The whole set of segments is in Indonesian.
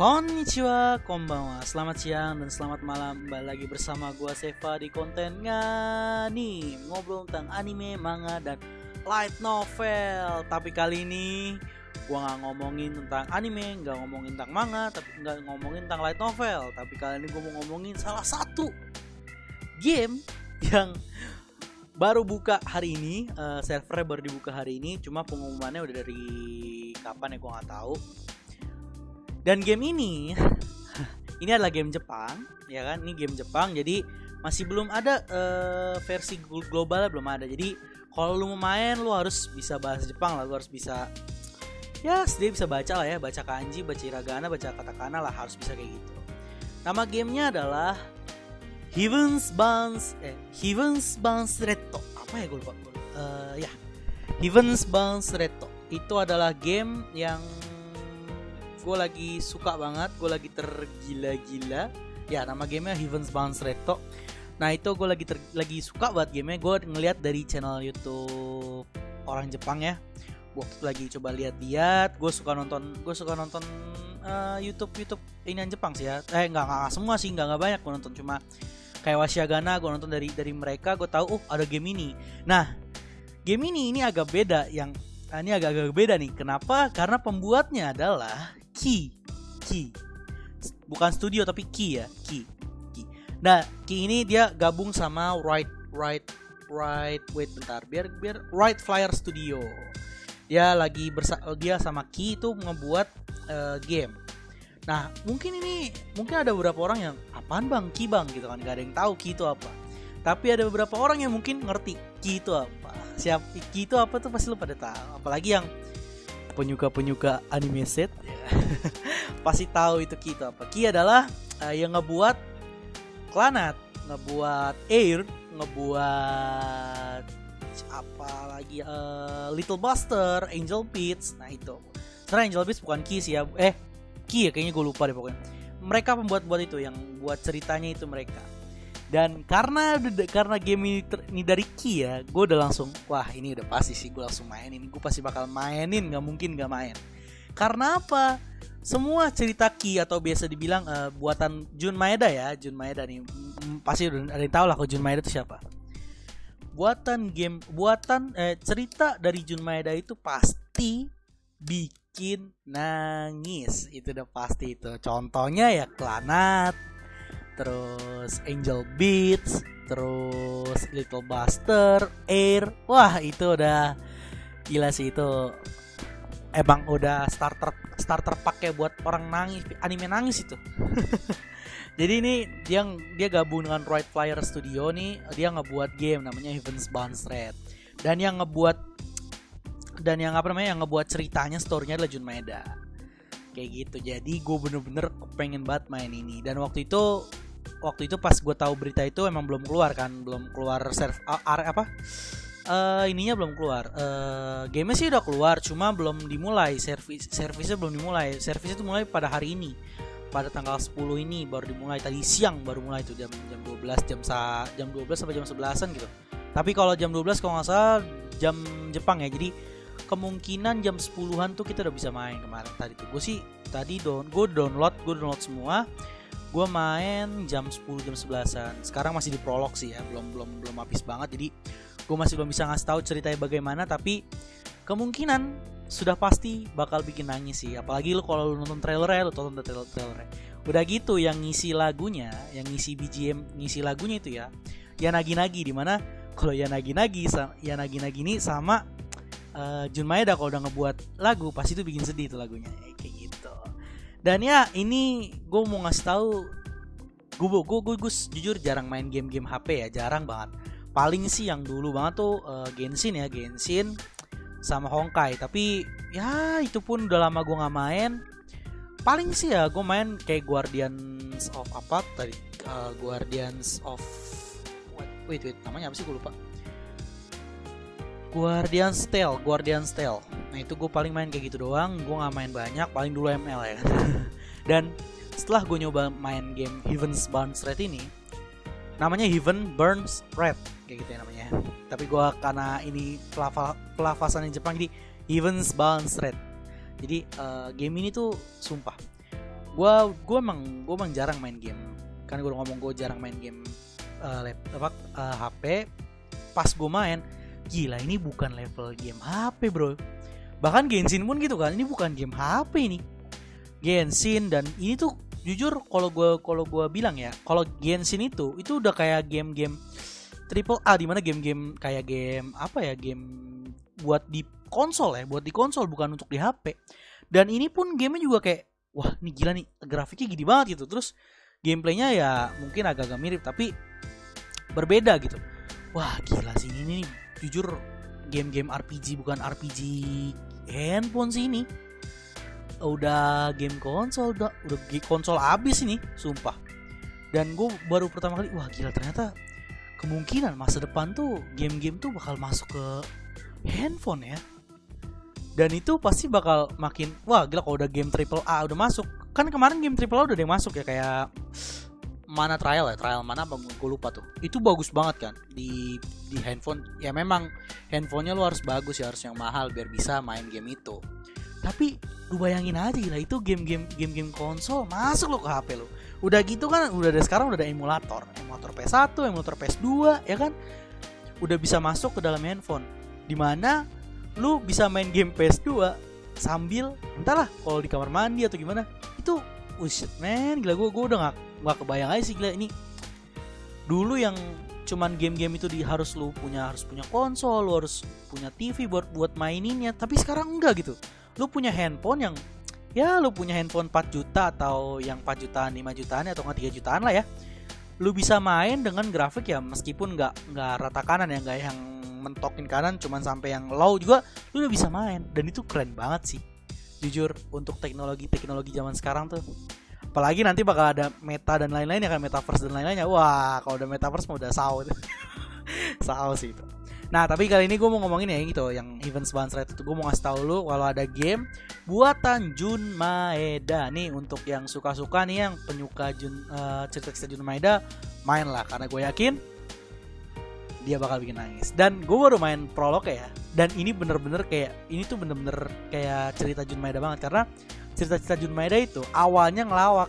Konnichiwa, konbanwa, selamat siang dan selamat malam. Kembali lagi bersama gua Seva di konten Ngani, ngobrol tentang anime, manga, dan light novel. Tapi kali ini gua nggak ngomongin tentang anime, nggak ngomongin tentang manga, tapi nggak ngomongin tentang light novel. Tapi kali ini gua mau ngomongin salah satu game yang baru buka hari ini, servernya baru dibuka hari ini. Cuma pengumumannya udah dari kapan ya gua nggak tahu. Dan game ini adalah game Jepang, ya kan? Ini game Jepang, jadi masih belum ada versi globalnya, belum ada. Jadi kalau lu mau main, lu harus bisa bahasa Jepang lah, lu harus bisa, ya sedikit bisa baca lah ya, baca kanji, baca hiragana, baca katakana lah, harus bisa kayak gitu. Nama gamenya adalah Heaven's Bound Retto. Apa ya, gue lupa. Ya, Heaven's Bound Retto itu adalah game yang gue lagi suka banget, gue lagi tergila-gila. Ya, nama gamenya Heaven's Bound Retto. Nah, itu gue lagi suka banget gamenya. Gue ngeliat dari channel YouTube orang Jepang ya. Waktu itu lagi coba lihat-lihat. Gue suka nonton YouTube inian Jepang sih ya. Nggak semua sih, nggak banyak gue nonton. Cuma kayak Washigana gue nonton dari mereka. Gue tahu ada game ini. Nah, game ini agak beda. Ini agak beda nih. Kenapa? Karena pembuatnya adalah Key. Bukan studio tapi Key ya, Key. Nah, Key ini dia gabung sama Right Flyer Studio. Dia dia sama Key itu ngebuat game. Nah, mungkin ada beberapa orang yang apaan bang, Key bang gitu kan, gak ada yang tahu Key itu apa. Tapi ada beberapa orang yang mungkin ngerti Key itu apa. Key itu apa tuh pasti lu pada tahu. Apalagi yang penyuka anime set ya. Pasti tahu itu Key itu apa. Key adalah yang ngebuat Clannad, ngebuat Air, ngebuat apa lagi, Little Buster, Angel Beats. Nah itu sebenarnya Angel Beats bukan Key sih ya. Key ya, kayaknya gue lupa deh pokoknya. Mereka pembuat itu yang buat ceritanya itu mereka. Dan karena game ini dari Key ya, gue udah langsung, wah ini udah pasti sih gue langsung mainin. Gue pasti bakal mainin, gak mungkin gak main. Karena apa? Semua cerita Key atau biasa dibilang buatan Jun Maeda ya. Jun Maeda nih, pasti udah ada yang tahu lah kalau Jun Maeda itu siapa. Cerita dari Jun Maeda itu pasti bikin nangis. Itu udah pasti itu. Contohnya ya Clannad, terus Angel Beats, terus Little Buster, Air. Wah, itu udah gila sih itu. Emang udah starter pakai buat orang nangis, anime nangis itu. Jadi ini dia gabung dengan Right Flyer Studio nih, dia ngebuat game namanya Heaven's Bound Retto. Dan yang ngebuat ceritanya, story-nya adalah Jun Maeda. Kayak gitu. Jadi gue bener-bener pengen banget main ini. Dan waktu itu pas gue tahu berita itu emang belum keluar ininya belum keluar. Game-nya sih udah keluar, cuma belum dimulai. Servisnya belum dimulai. Servisnya itu mulai pada hari ini, pada tanggal 10 ini baru dimulai. Tadi siang baru mulai itu, jam 12 jam 12 sampai jam 11-an gitu. Tapi kalau jam 12 kalau nggak salah jam Jepang ya. Jadi kemungkinan jam 10-an tuh kita udah bisa main kemarin tadi tuh. Gue download semua. Gue main jam 10 jam 11-an. Sekarang masih di prolog sih ya, belum habis banget. Jadi gue masih belum bisa ngasih tahu ceritanya bagaimana, tapi kemungkinan sudah pasti bakal bikin nangis sih. Apalagi lu kalau nonton trailernya, lu tonton trailernya. Udah gitu yang ngisi lagunya, yang ngisi BGM, ngisi lagunya itu ya Yanagi, dimana kalau Yanagi ini sama Jun Maeda kalau udah ngebuat lagu pasti itu bikin sedih itu lagunya kayak gitu. Dan ya ini gue mau ngasih tahu, gue jujur jarang main game HP ya, jarang banget. Paling sih yang dulu banget tuh Genshin sama Honkai. Tapi ya itu pun udah lama gue nggak main. Paling sih ya gue main kayak Guardians of wait namanya apa sih, gue lupa. Guardian's Tale. Nah itu gue paling main kayak gitu doang. Gue gak main banyak, paling dulu ML ya. Dan setelah gue nyoba main game Heaven's Bound Retto ini, namanya Heaven Burns Red kayak gitu ya namanya. Tapi gue karena ini pelafasan Jepang, jadi Heaven's Bound Retto. Jadi game ini tuh sumpah gue emang jarang main game. Kan gue ngomong gue jarang main game HP. Pas gue main, gila ini bukan level game HP bro. Bahkan Genshin pun gitu kan, ini bukan game HP ini. Genshin, dan ini tuh jujur kalau gue bilang ya, kalau Genshin itu udah kayak game-game triple A, di mana game-game kayak game apa ya, game buat di konsol ya, buat di konsol bukan untuk di HP. Dan ini pun gamenya juga kayak wah ini gila nih, grafiknya gini banget gitu. Terus gameplaynya ya mungkin agak-agak mirip tapi berbeda gitu. Wah gila sih ini nih, jujur game-game RPG bukan RPG handphone sih ini. Udah game konsol, udah konsol abis ini, sumpah. Dan gue baru pertama kali, wah gila ternyata kemungkinan masa depan tuh game-game tuh bakal masuk ke handphone ya. Dan itu pasti bakal makin wah gila kalau udah game triple A udah masuk. Kan kemarin game triple A udah ada yang masuk ya, kayak mana trial mana apa gue lupa tuh. Itu bagus banget kan di handphone. Ya memang handphonenya lu harus bagus ya, harus yang mahal biar bisa main game itu. Tapi lu bayangin aja gila, itu game konsol masuk lo ke HP lo. Udah gitu kan udah ada sekarang udah ada emulator PS1, emulator PS2 ya kan. Udah bisa masuk ke dalam handphone. Dimana lu bisa main game PS2 sambil entahlah kalau di kamar mandi atau gimana. Itu shit man, gila gue udah gak kebayang aja sih gila ini. Dulu yang cuman game-game itu harus punya konsol, lu harus punya TV buat maininnya. Tapi sekarang enggak gitu. Lu punya handphone yang ya lu punya handphone 4 juta atau yang 4 jutaan, 5 jutaan atau 3 jutaan lah ya. Lu bisa main dengan grafik ya meskipun enggak rata kanan ya, enggak yang mentokin kanan, cuman sampai yang low juga lu udah bisa main. Dan itu keren banget sih jujur untuk teknologi zaman sekarang tuh. Apalagi nanti bakal ada meta dan lain-lain ya kan, metaverse dan lain-lainnya. Wah kalau udah metaverse mau udah saw saw sih itu. Nah tapi kali ini gue mau ngomongin ya gitu, yang Heaven's Band Straight itu gue mau ngasih tau lu kalau ada game buatan Jun Maeda nih. Untuk yang suka-suka nih, yang penyuka cerita-cerita Jun Maeda, main lah karena gue yakin dia bakal bikin nangis. Dan gue baru main prolog ya, dan ini bener-bener kayak cerita Jun Maeda banget. Karena cerita Jun Maeda itu awalnya lawak,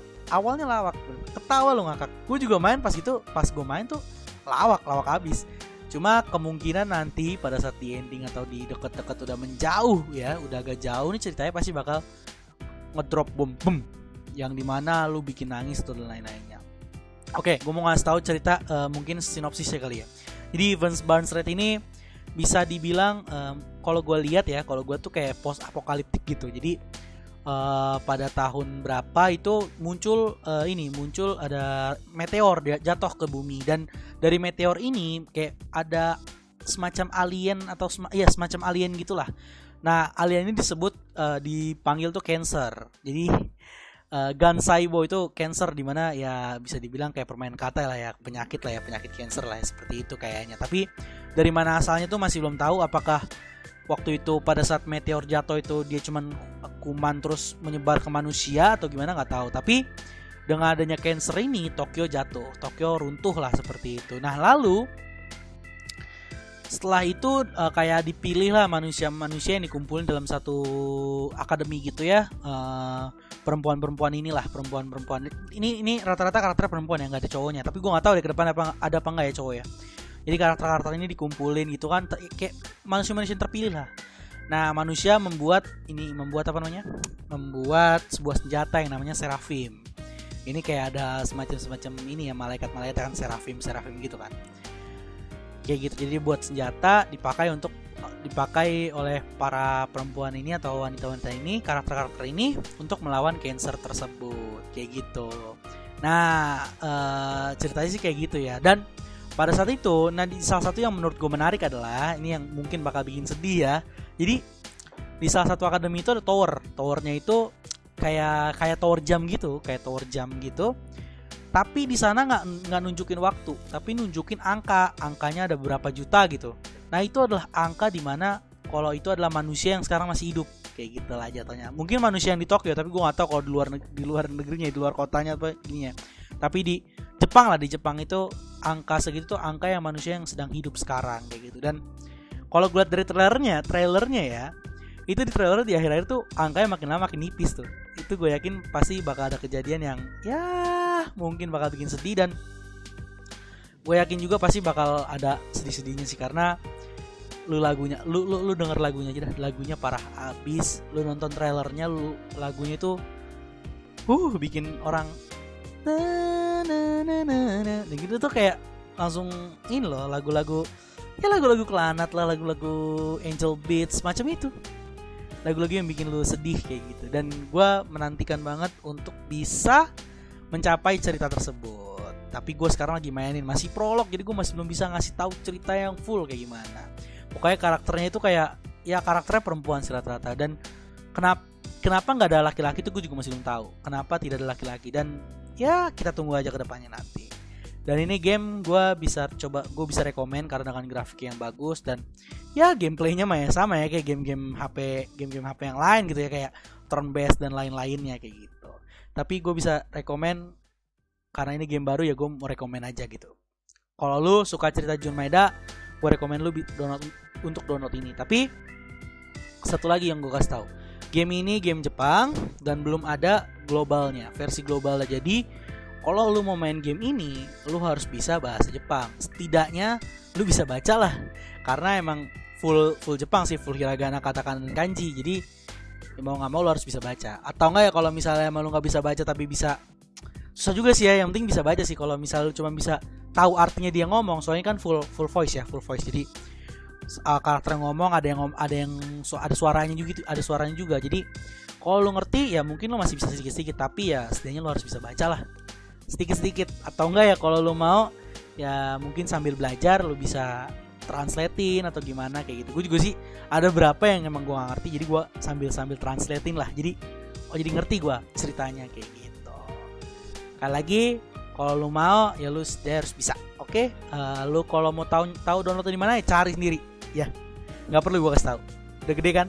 ketawa lo ngakak. Gue juga main pas gue main tuh lawak abis. Cuma kemungkinan nanti pada saat di ending atau di deket-deket udah menjauh ya, udah agak jauh nih ceritanya, pasti bakal ngedrop bom yang dimana lu bikin nangis tuh dan lain-lainnya. Oke, gue mau ngasih tahu cerita mungkin sinopsisnya kali ya. Jadi Heaven's Band Straight ini bisa dibilang kalau gue lihat ya, kalau gue tuh kayak post apokaliptik gitu. Jadi pada tahun berapa itu muncul ada meteor jatuh ke bumi, dan dari meteor ini kayak ada semacam alien atau semacam alien gitulah. Nah alien ini dipanggil tuh Cancer. Jadi Gansaibo itu Cancer, dimana ya bisa dibilang kayak permain kata lah ya, penyakit Cancer lah ya, seperti itu kayaknya. Tapi dari mana asalnya tuh masih belum tahu. Apakah waktu itu pada saat meteor jatuh itu dia cuman kuman terus menyebar ke manusia atau gimana nggak tahu. Tapi dengan adanya Cancer ini Tokyo runtuh lah seperti itu. Nah lalu setelah itu kayak dipilih lah manusia-manusia yang dikumpulin dalam satu akademi gitu ya. Perempuan-perempuan ini rata-rata karakter perempuan ya, nggak ada cowoknya. Tapi gue nggak tahu deh ke depan ada apa nggak ya cowok ya. Jadi karakter-karakter ini dikumpulin gitu kan, kayak manusia-manusia terpilih lah. Nah manusia membuat sebuah senjata yang namanya Seraphim. Ini kayak ada semacam ini ya, malaikat kan, Seraphim gitu kan. Kayak gitu. Jadi buat senjata dipakai oleh para perempuan ini atau wanita-wanita ini, karakter-karakter ini untuk melawan Cancer tersebut. Kayak gitu. Nah ceritanya sih kayak gitu ya. Dan pada saat itu, salah satu yang menurut gue menarik adalah ini yang mungkin bakal bikin sedih ya. Jadi di salah satu akademi itu ada towernya itu kayak tower jam gitu, Tapi di sana nggak nunjukin waktu, tapi nunjukin angkanya ada berapa juta gitu. Nah itu adalah angka dimana kalau itu adalah manusia yang sekarang masih hidup, kayak gitu lah jatuhnya. Mungkin manusia yang di Tokyo, tapi gue nggak tahu kalau di luar negerinya, di luar kotanya apa gini ya. Tapi di Jepang itu angka segitu tuh angka yang manusia yang sedang hidup sekarang kayak gitu. Dan kalau gue lihat dari trailernya ya, itu di trailer di akhir-akhir tuh angkanya makin lama makin nipis tuh. itu gue yakin pasti bakal ada kejadian yang ya mungkin bakal bikin sedih, dan gue yakin juga pasti bakal ada sedih-sedihnya sih, karena lu denger lagunya aja dah, lagunya parah abis. Lu nonton trailernya, lagunya itu bikin orang dan gitu tuh kayak langsung ini loh, lagu-lagu Kelanat lah, lagu-lagu Angel Beats macam itu, lagu-lagu yang bikin lu sedih kayak gitu. Dan gue menantikan banget untuk bisa mencapai cerita tersebut. Tapi gue sekarang lagi mainin masih prolog, jadi gue masih belum bisa ngasih tahu cerita yang full kayak gimana. Pokoknya karakternya itu kayak ya karakternya perempuan sih rata-rata. Dan kenapa nggak ada laki-laki itu gue juga masih belum tahu. Kenapa tidak ada laki-laki, dan ya kita tunggu aja ke depannya nanti. Dan ini game gue bisa rekomen karena dengan grafik yang bagus, dan ya gameplaynya mah ya sama ya kayak game-game HP yang lain gitu ya, kayak turn based dan lain-lainnya kayak gitu. Tapi gue bisa rekomen karena ini game baru ya, gue mau rekomen aja gitu. Kalau lu suka cerita Jun Maeda, gue rekomen lu download ini. Tapi satu lagi yang gue kasih tahu, game ini game Jepang dan belum ada globalnya, versi globalnya. Jadi kalau lu mau main game ini, lu harus bisa bahasa Jepang. Setidaknya lu bisa baca lah, karena emang full Jepang sih, full hiragana, katakana, dan kanji. Jadi ya mau nggak mau lu harus bisa baca. Atau enggak ya kalau misalnya emang lu nggak bisa baca tapi bisa, susah juga sih ya. Yang penting bisa baca sih. Kalau misalnya lu cuma bisa tahu artinya dia ngomong, soalnya kan full voice ya, full voice. Jadi karakter yang ngomong ada suaranya juga. Jadi kalau lu ngerti ya mungkin lu masih bisa sedikit-sedikit, tapi ya setidaknya lu harus bisa baca lah sedikit-sedikit. Atau enggak ya kalau lu mau ya mungkin sambil belajar lu bisa translatein atau gimana kayak gitu. Gue juga sih ada berapa yang emang gue gak ngerti, jadi gue sambil translatein lah, jadi ngerti gue ceritanya kayak gitu. Sekali lagi kalau lu mau ya lu harus bisa. Oke? Lu kalau mau tahu download di mana ya cari sendiri ya, nggak perlu gue kasih tahu, udah gede kan.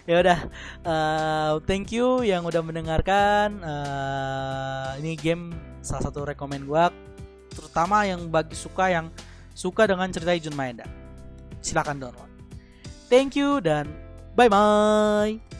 Ya udah, thank you yang udah mendengarkan. Ini game salah satu rekomen gue, terutama yang yang suka dengan cerita Jun Maeda. Silakan download. Thank you dan bye bye.